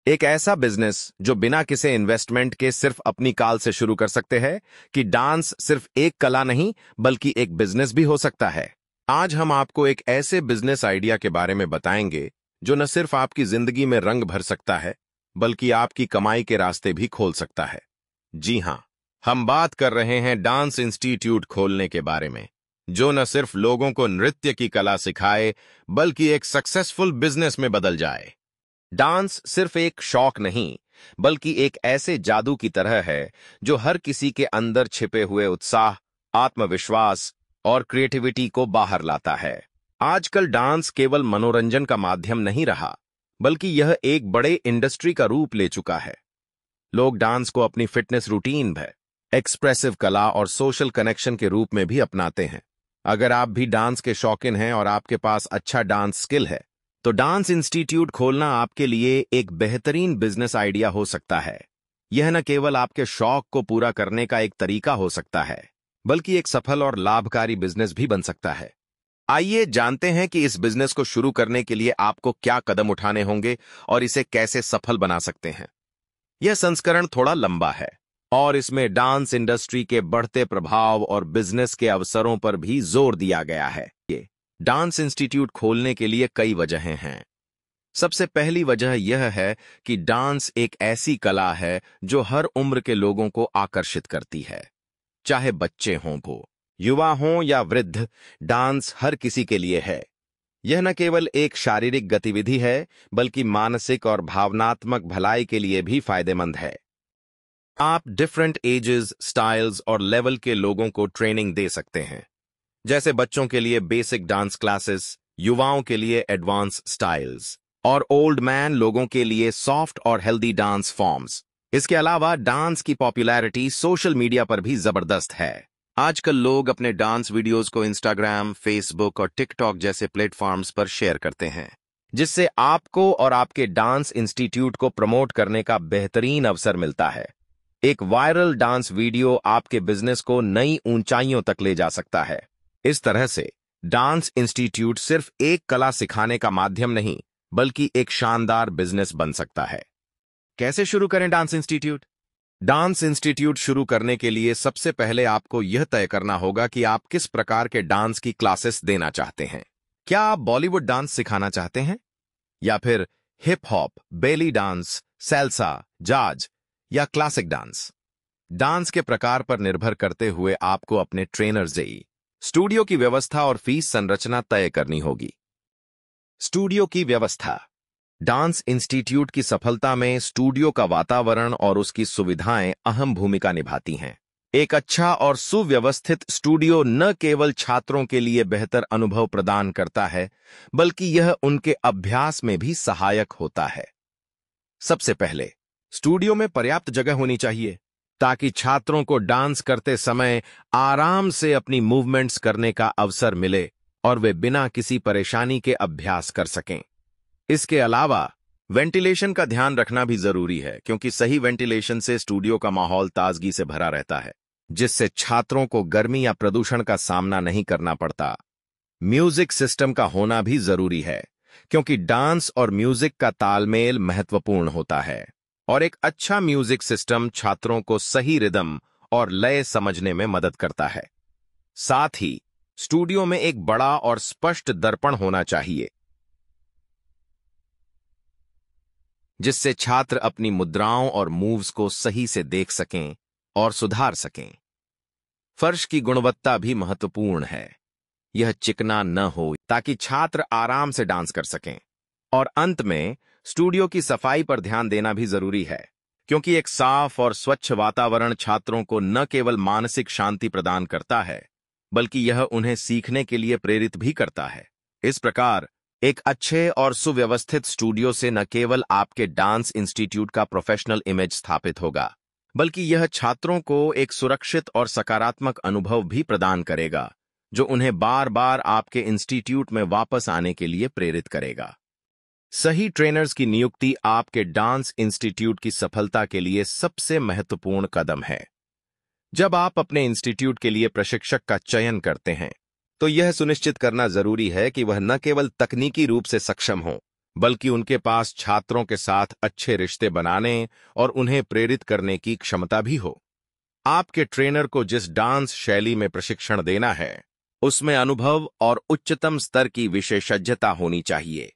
एक ऐसा बिजनेस जो बिना किसी इन्वेस्टमेंट के सिर्फ अपनी काल से शुरू कर सकते हैं कि डांस सिर्फ एक कला नहीं बल्कि एक बिजनेस भी हो सकता है। आज हम आपको एक ऐसे बिजनेस आइडिया के बारे में बताएंगे जो न सिर्फ आपकी जिंदगी में रंग भर सकता है बल्कि आपकी कमाई के रास्ते भी खोल सकता है। जी हां, हम बात कर रहे हैं डांस इंस्टीट्यूट खोलने के बारे में, जो न सिर्फ लोगों को नृत्य की कला सिखाए बल्कि एक सक्सेसफुल बिजनेस में बदल जाए। डांस सिर्फ एक शौक नहीं बल्कि एक ऐसे जादू की तरह है जो हर किसी के अंदर छिपे हुए उत्साह, आत्मविश्वास और क्रिएटिविटी को बाहर लाता है। आजकल डांस केवल मनोरंजन का माध्यम नहीं रहा बल्कि यह एक बड़े इंडस्ट्री का रूप ले चुका है। लोग डांस को अपनी फिटनेस रूटीन है, एक्सप्रेसिव कला और सोशल कनेक्शन के रूप में भी अपनाते हैं। अगर आप भी डांस के शौकीन हैं और आपके पास अच्छा डांस स्किल है तो डांस इंस्टीट्यूट खोलना आपके लिए एक बेहतरीन बिजनेस आइडिया हो सकता है। यह न केवल आपके शौक को पूरा करने का एक तरीका हो सकता है बल्कि एक सफल और लाभकारी बिजनेस भी बन सकता है। आइए जानते हैं कि इस बिजनेस को शुरू करने के लिए आपको क्या कदम उठाने होंगे और इसे कैसे सफल बना सकते हैं। यह संस्करण थोड़ा लंबा है और इसमें डांस इंडस्ट्री के बढ़ते प्रभाव और बिजनेस के अवसरों पर भी जोर दिया गया है। डांस इंस्टीट्यूट खोलने के लिए कई वजहें हैं। सबसे पहली वजह यह है कि डांस एक ऐसी कला है जो हर उम्र के लोगों को आकर्षित करती है। चाहे बच्चे हों, युवा हों या वृद्ध, डांस हर किसी के लिए है। यह न केवल एक शारीरिक गतिविधि है बल्कि मानसिक और भावनात्मक भलाई के लिए भी फायदेमंद है। आप डिफरेंट एजेस, स्टाइल्स और लेवल के लोगों को ट्रेनिंग दे सकते हैं, जैसे बच्चों के लिए बेसिक डांस क्लासेस, युवाओं के लिए एडवांस स्टाइल्स और ओल्ड मैन लोगों के लिए सॉफ्ट और हेल्दी डांस फॉर्म्स। इसके अलावा डांस की पॉपुलैरिटी सोशल मीडिया पर भी जबरदस्त है। आजकल लोग अपने डांस वीडियोस को इंस्टाग्राम, फेसबुक और टिकटॉक जैसे प्लेटफॉर्म्स पर शेयर करते हैं, जिससे आपको और आपके डांस इंस्टीट्यूट को प्रमोट करने का बेहतरीन अवसर मिलता है। एक वायरल डांस वीडियो आपके बिजनेस को नई ऊंचाइयों तक ले जा सकता है। इस तरह से डांस इंस्टीट्यूट सिर्फ एक कला सिखाने का माध्यम नहीं बल्कि एक शानदार बिजनेस बन सकता है। कैसे शुरू करें डांस इंस्टीट्यूट? डांस इंस्टीट्यूट शुरू करने के लिए सबसे पहले आपको यह तय करना होगा कि आप किस प्रकार के डांस की क्लासेस देना चाहते हैं। क्या आप बॉलीवुड डांस सिखाना चाहते हैं या फिर हिप हॉप, बेली डांस, सैल्सा, जाज या क्लासिक डांस? डांस के प्रकार पर निर्भर करते हुए आपको अपने ट्रेनर से स्टूडियो की व्यवस्था और फीस संरचना तय करनी होगी। स्टूडियो की व्यवस्था। डांस इंस्टीट्यूट की सफलता में स्टूडियो का वातावरण और उसकी सुविधाएं अहम भूमिका निभाती हैं। एक अच्छा और सुव्यवस्थित स्टूडियो न केवल छात्रों के लिए बेहतर अनुभव प्रदान करता है बल्कि यह उनके अभ्यास में भी सहायक होता है। सबसे पहले, स्टूडियो में पर्याप्त जगह होनी चाहिए ताकि छात्रों को डांस करते समय आराम से अपनी मूवमेंट्स करने का अवसर मिले और वे बिना किसी परेशानी के अभ्यास कर सकें। इसके अलावा वेंटिलेशन का ध्यान रखना भी जरूरी है, क्योंकि सही वेंटिलेशन से स्टूडियो का माहौल ताजगी से भरा रहता है, जिससे छात्रों को गर्मी या प्रदूषण का सामना नहीं करना पड़ता। म्यूजिक सिस्टम का होना भी जरूरी है, क्योंकि डांस और म्यूजिक का तालमेल महत्वपूर्ण होता है और एक अच्छा म्यूजिक सिस्टम छात्रों को सही रिदम और लय समझने में मदद करता है। साथ ही स्टूडियो में एक बड़ा और स्पष्ट दर्पण होना चाहिए, जिससे छात्र अपनी मुद्राओं और मूव्स को सही से देख सकें और सुधार सकें। फर्श की गुणवत्ता भी महत्वपूर्ण है। यह चिकना न हो ताकि छात्र आराम से डांस कर सकें। और अंत में स्टूडियो की सफाई पर ध्यान देना भी जरूरी है, क्योंकि एक साफ और स्वच्छ वातावरण छात्रों को न केवल मानसिक शांति प्रदान करता है बल्कि यह उन्हें सीखने के लिए प्रेरित भी करता है। इस प्रकार एक अच्छे और सुव्यवस्थित स्टूडियो से न केवल आपके डांस इंस्टीट्यूट का प्रोफेशनल इमेज स्थापित होगा बल्कि यह छात्रों को एक सुरक्षित और सकारात्मक अनुभव भी प्रदान करेगा, जो उन्हें बार बार आपके इंस्टीट्यूट में वापस आने के लिए प्रेरित करेगा। सही ट्रेनर्स की नियुक्ति आपके डांस इंस्टीट्यूट की सफलता के लिए सबसे महत्वपूर्ण कदम है। जब आप अपने इंस्टीट्यूट के लिए प्रशिक्षक का चयन करते हैं तो यह सुनिश्चित करना जरूरी है कि वह न केवल तकनीकी रूप से सक्षम हो बल्कि उनके पास छात्रों के साथ अच्छे रिश्ते बनाने और उन्हें प्रेरित करने की क्षमता भी हो। आपके ट्रेनर को जिस डांस शैली में प्रशिक्षण देना है, उसमें अनुभव और उच्चतम स्तर की विशेषज्ञता होनी चाहिए।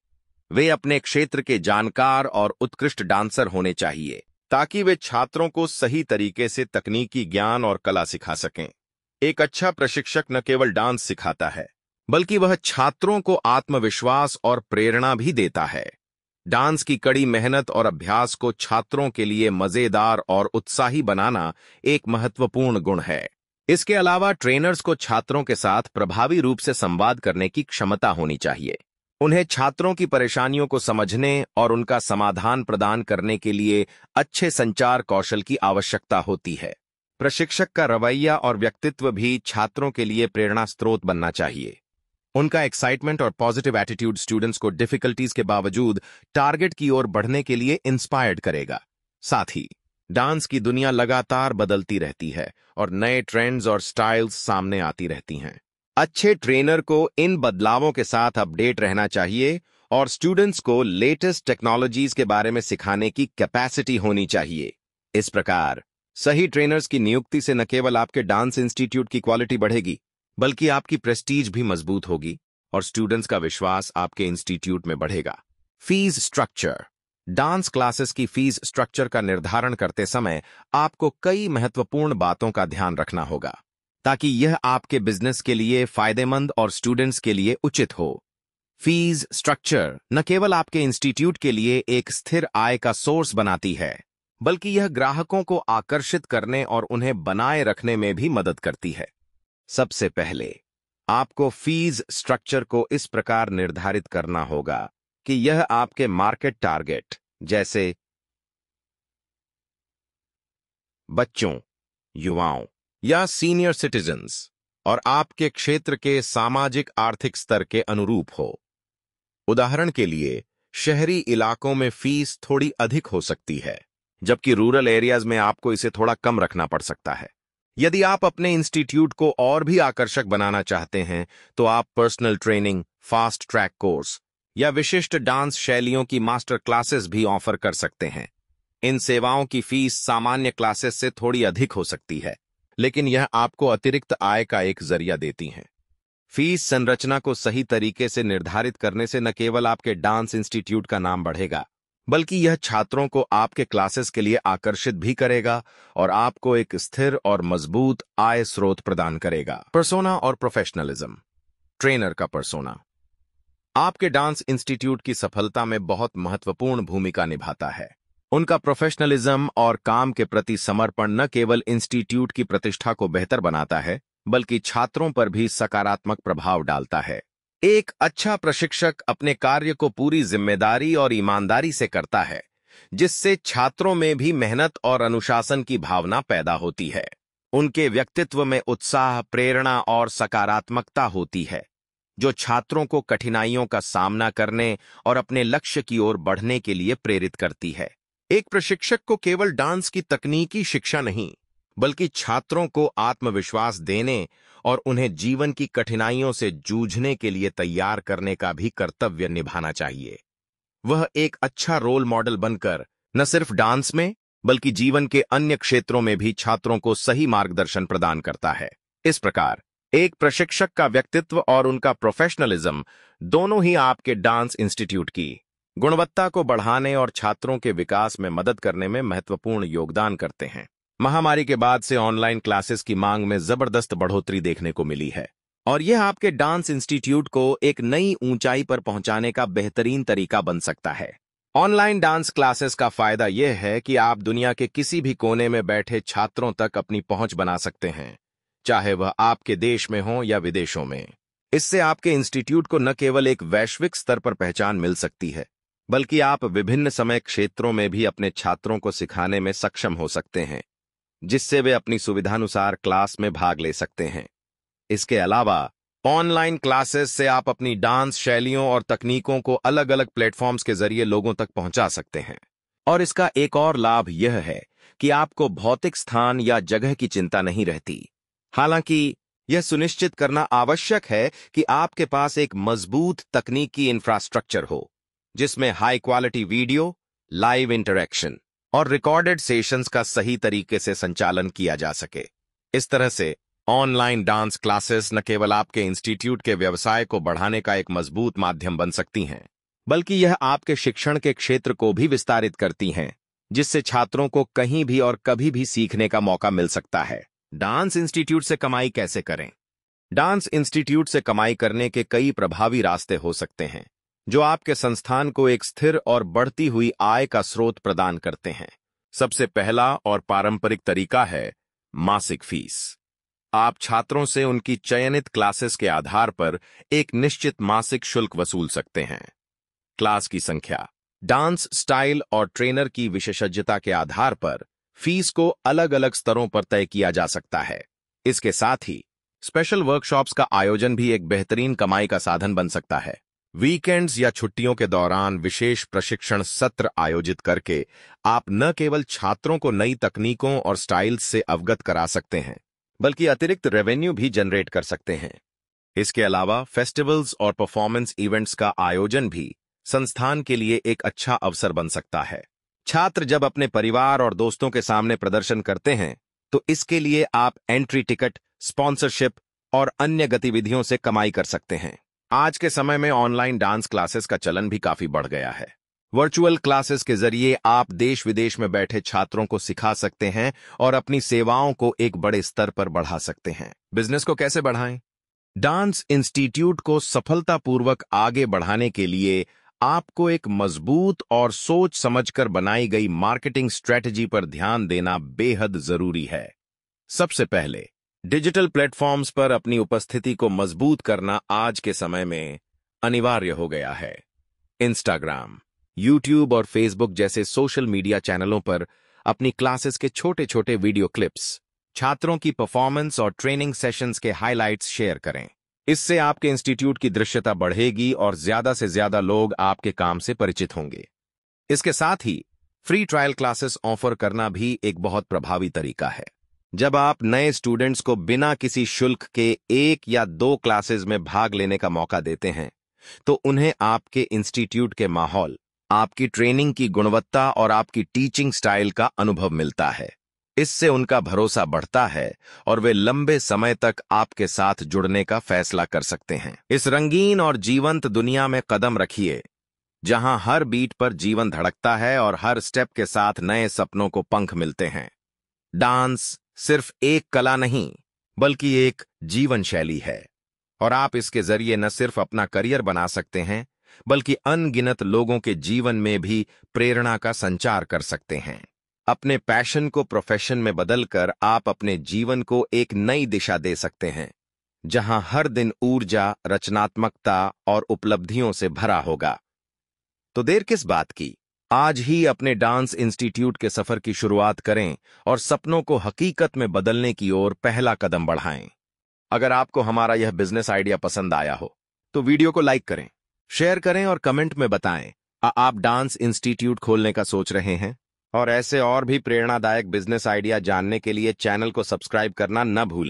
वे अपने क्षेत्र के जानकार और उत्कृष्ट डांसर होने चाहिए, ताकि वे छात्रों को सही तरीके से तकनीकी ज्ञान और कला सिखा सकें। एक अच्छा प्रशिक्षक न केवल डांस सिखाता है, बल्कि वह छात्रों को आत्मविश्वास और प्रेरणा भी देता है। डांस की कड़ी मेहनत और अभ्यास को छात्रों के लिए मजेदार और उत्साही बनाना एक महत्वपूर्ण गुण है। इसके अलावा ट्रेनर्स को छात्रों के साथ प्रभावी रूप से संवाद करने की क्षमता होनी चाहिए। उन्हें छात्रों की परेशानियों को समझने और उनका समाधान प्रदान करने के लिए अच्छे संचार कौशल की आवश्यकता होती है। प्रशिक्षक का रवैया और व्यक्तित्व भी छात्रों के लिए प्रेरणा स्रोत बनना चाहिए। उनका एक्साइटमेंट और पॉजिटिव एटीट्यूड स्टूडेंट्स को डिफिकल्टीज के बावजूद टारगेट की ओर बढ़ने के लिए इंस्पायर्ड करेगा। साथ ही डांस की दुनिया लगातार बदलती रहती है और नए ट्रेंड्स और स्टाइल्स सामने आती रहती हैं। अच्छे ट्रेनर को इन बदलावों के साथ अपडेट रहना चाहिए और स्टूडेंट्स को लेटेस्ट टेक्नोलॉजीज के बारे में सिखाने की कैपेसिटी होनी चाहिए। इस प्रकार सही ट्रेनर्स की नियुक्ति से न केवल आपके डांस इंस्टीट्यूट की क्वालिटी बढ़ेगी, बल्कि आपकी प्रेस्टीज भी मजबूत होगी और स्टूडेंट्स का विश्वास आपके इंस्टीट्यूट में बढ़ेगा। Fees structure. डांस क्लासेस की फीस स्ट्रक्चर का निर्धारण करते समय आपको कई महत्वपूर्ण बातों का ध्यान रखना होगा, ताकि यह आपके बिजनेस के लिए फायदेमंद और स्टूडेंट्स के लिए उचित हो। फीस स्ट्रक्चर न केवल आपके इंस्टीट्यूट के लिए एक स्थिर आय का सोर्स बनाती है, बल्कि यह ग्राहकों को आकर्षित करने और उन्हें बनाए रखने में भी मदद करती है। सबसे पहले आपको फीस स्ट्रक्चर को इस प्रकार निर्धारित करना होगा कि यह आपके मार्केट टारगेट, जैसे बच्चों, युवाओं या सीनियर सिटीजन्स, और आपके क्षेत्र के सामाजिक आर्थिक स्तर के अनुरूप हो। उदाहरण के लिए, शहरी इलाकों में फीस थोड़ी अधिक हो सकती है, जबकि रूरल एरियाज में आपको इसे थोड़ा कम रखना पड़ सकता है। यदि आप अपने इंस्टीट्यूट को और भी आकर्षक बनाना चाहते हैं, तो आप personal training, fast track course या विशिष्ट डांस शैलियों की मास्टर क्लासेस भी ऑफर कर सकते हैं। इन सेवाओं की फीस सामान्य क्लासेस से थोड़ी अधिक हो सकती है, लेकिन यह आपको अतिरिक्त आय का एक जरिया देती हैं। फीस संरचना को सही तरीके से निर्धारित करने से न केवल आपके डांस इंस्टीट्यूट का नाम बढ़ेगा, बल्कि यह छात्रों को आपके क्लासेस के लिए आकर्षित भी करेगा और आपको एक स्थिर और मजबूत आय स्रोत प्रदान करेगा। पर्सोना और प्रोफेशनलिज्म। ट्रेनर का पर्सोना आपके डांस इंस्टीट्यूट की सफलता में बहुत महत्वपूर्ण भूमिका निभाता है। उनका प्रोफेशनलिज्म और काम के प्रति समर्पण न केवल इंस्टीट्यूट की प्रतिष्ठा को बेहतर बनाता है, बल्कि छात्रों पर भी सकारात्मक प्रभाव डालता है। एक अच्छा प्रशिक्षक अपने कार्य को पूरी जिम्मेदारी और ईमानदारी से करता है, जिससे छात्रों में भी मेहनत और अनुशासन की भावना पैदा होती है। उनके व्यक्तित्व में उत्साह, प्रेरणा और सकारात्मकता होती है, जो छात्रों को कठिनाइयों का सामना करने और अपने लक्ष्य की ओर बढ़ने के लिए प्रेरित करती है। एक प्रशिक्षक को केवल डांस की तकनीकी शिक्षा नहीं, बल्कि छात्रों को आत्मविश्वास देने और उन्हें जीवन की कठिनाइयों से जूझने के लिए तैयार करने का भी कर्तव्य निभाना चाहिए। वह एक अच्छा रोल मॉडल बनकर न सिर्फ डांस में, बल्कि जीवन के अन्य क्षेत्रों में भी छात्रों को सही मार्गदर्शन प्रदान करता है। इस प्रकार एक प्रशिक्षक का व्यक्तित्व और उनका प्रोफेशनलिज्म दोनों ही आपके डांस इंस्टीट्यूट की गुणवत्ता को बढ़ाने और छात्रों के विकास में मदद करने में महत्वपूर्ण योगदान करते हैं। महामारी के बाद से ऑनलाइन क्लासेस की मांग में जबरदस्त बढ़ोतरी देखने को मिली है, और यह आपके डांस इंस्टीट्यूट को एक नई ऊंचाई पर पहुंचाने का बेहतरीन तरीका बन सकता है। ऑनलाइन डांस क्लासेस का फायदा यह है कि आप दुनिया के किसी भी कोने में बैठे छात्रों तक अपनी पहुंच बना सकते हैं, चाहे वह आपके देश में हो या विदेशों में। इससे आपके इंस्टीट्यूट को न केवल एक वैश्विक स्तर पर पहचान मिल सकती है, बल्कि आप विभिन्न समय क्षेत्रों में भी अपने छात्रों को सिखाने में सक्षम हो सकते हैं, जिससे वे अपनी सुविधानुसार क्लास में भाग ले सकते हैं। इसके अलावा ऑनलाइन क्लासेस से आप अपनी डांस शैलियों और तकनीकों को अलग अलग प्लेटफॉर्म्स के जरिए लोगों तक पहुंचा सकते हैं। और इसका एक और लाभ यह है कि आपको भौतिक स्थान या जगह की चिंता नहीं रहती। हालांकि यह सुनिश्चित करना आवश्यक है कि आपके पास एक मजबूत तकनीकी इंफ्रास्ट्रक्चर हो, जिसमें high quality video, live interaction और रिकॉर्डेड सेशंस का सही तरीके से संचालन किया जा सके। इस तरह से ऑनलाइन डांस क्लासेस न केवल आपके इंस्टीट्यूट के व्यवसाय को बढ़ाने का एक मजबूत माध्यम बन सकती हैं, बल्कि यह आपके शिक्षण के क्षेत्र को भी विस्तारित करती हैं, जिससे छात्रों को कहीं भी और कभी भी सीखने का मौका मिल सकता है। डांस इंस्टीट्यूट से कमाई कैसे करें? डांस इंस्टीट्यूट से कमाई करने के कई प्रभावी रास्ते हो सकते हैं, जो आपके संस्थान को एक स्थिर और बढ़ती हुई आय का स्रोत प्रदान करते हैं। सबसे पहला और पारंपरिक तरीका है मासिक फीस। आप छात्रों से उनकी चयनित क्लासेस के आधार पर एक निश्चित मासिक शुल्क वसूल सकते हैं। क्लास की संख्या, डांस स्टाइल और ट्रेनर की विशेषज्ञता के आधार पर फीस को अलग अलग स्तरों पर तय किया जा सकता है। इसके साथ ही स्पेशल वर्कशॉप्स का आयोजन भी एक बेहतरीन कमाई का साधन बन सकता है। वीकेंड्स या छुट्टियों के दौरान विशेष प्रशिक्षण सत्र आयोजित करके आप न केवल छात्रों को नई तकनीकों और स्टाइल्स से अवगत करा सकते हैं, बल्कि अतिरिक्त रेवेन्यू भी जनरेट कर सकते हैं। इसके अलावा फेस्टिवल्स और परफॉर्मेंस इवेंट्स का आयोजन भी संस्थान के लिए एक अच्छा अवसर बन सकता है। छात्र जब अपने परिवार और दोस्तों के सामने प्रदर्शन करते हैं, तो इसके लिए आप एंट्री टिकट, स्पॉन्सरशिप और अन्य गतिविधियों से कमाई कर सकते हैं। आज के समय में ऑनलाइन डांस क्लासेस का चलन भी काफी बढ़ गया है। वर्चुअल क्लासेस के जरिए आप देश विदेश में बैठे छात्रों को सिखा सकते हैं और अपनी सेवाओं को एक बड़े स्तर पर बढ़ा सकते हैं। बिजनेस को कैसे बढ़ाएं? डांस इंस्टीट्यूट को सफलतापूर्वक आगे बढ़ाने के लिए आपको एक मजबूत और सोच समझकर बनाई गई मार्केटिंग स्ट्रेटजी पर ध्यान देना बेहद जरूरी है। सबसे पहले, डिजिटल प्लेटफॉर्म्स पर अपनी उपस्थिति को मजबूत करना आज के समय में अनिवार्य हो गया है। इंस्टाग्राम, यूट्यूब और फेसबुक जैसे सोशल मीडिया चैनलों पर अपनी क्लासेस के छोटे छोटे वीडियो क्लिप्स, छात्रों की परफॉर्मेंस और ट्रेनिंग सेशंस के हाइलाइट्स शेयर करें। इससे आपके इंस्टीट्यूट की दृश्यता बढ़ेगी और ज्यादा से ज्यादा लोग आपके काम से परिचित होंगे। इसके साथ ही फ्री ट्रायल क्लासेस ऑफर करना भी एक बहुत प्रभावी तरीका है। जब आप नए स्टूडेंट्स को बिना किसी शुल्क के 1 या 2 क्लासेस में भाग लेने का मौका देते हैं, तो उन्हें आपके इंस्टीट्यूट के माहौल, आपकी ट्रेनिंग की गुणवत्ता और आपकी टीचिंग स्टाइल का अनुभव मिलता है। इससे उनका भरोसा बढ़ता है और वे लंबे समय तक आपके साथ जुड़ने का फैसला कर सकते हैं। इस रंगीन और जीवंत दुनिया में कदम रखिए, जहां हर बीट पर जीवन धड़कता है और हर स्टेप के साथ नए सपनों को पंख मिलते हैं। डांस सिर्फ एक कला नहीं, बल्कि एक जीवन शैली है, और आप इसके जरिए न सिर्फ अपना करियर बना सकते हैं, बल्कि अनगिनत लोगों के जीवन में भी प्रेरणा का संचार कर सकते हैं। अपने पैशन को प्रोफेशन में बदलकर आप अपने जीवन को एक नई दिशा दे सकते हैं, जहां हर दिन ऊर्जा, रचनात्मकता और उपलब्धियों से भरा होगा। तो देर किस बात की? आज ही अपने डांस इंस्टीट्यूट के सफर की शुरुआत करें और सपनों को हकीकत में बदलने की ओर पहला कदम बढ़ाएं। अगर आपको हमारा यह बिजनेस आइडिया पसंद आया हो, तो वीडियो को लाइक करें, शेयर करें और कमेंट में बताएं आप डांस इंस्टीट्यूट खोलने का सोच रहे हैं। और ऐसे और भी प्रेरणादायक बिजनेस आइडिया जानने के लिए चैनल को सब्सक्राइब करना न भूलें।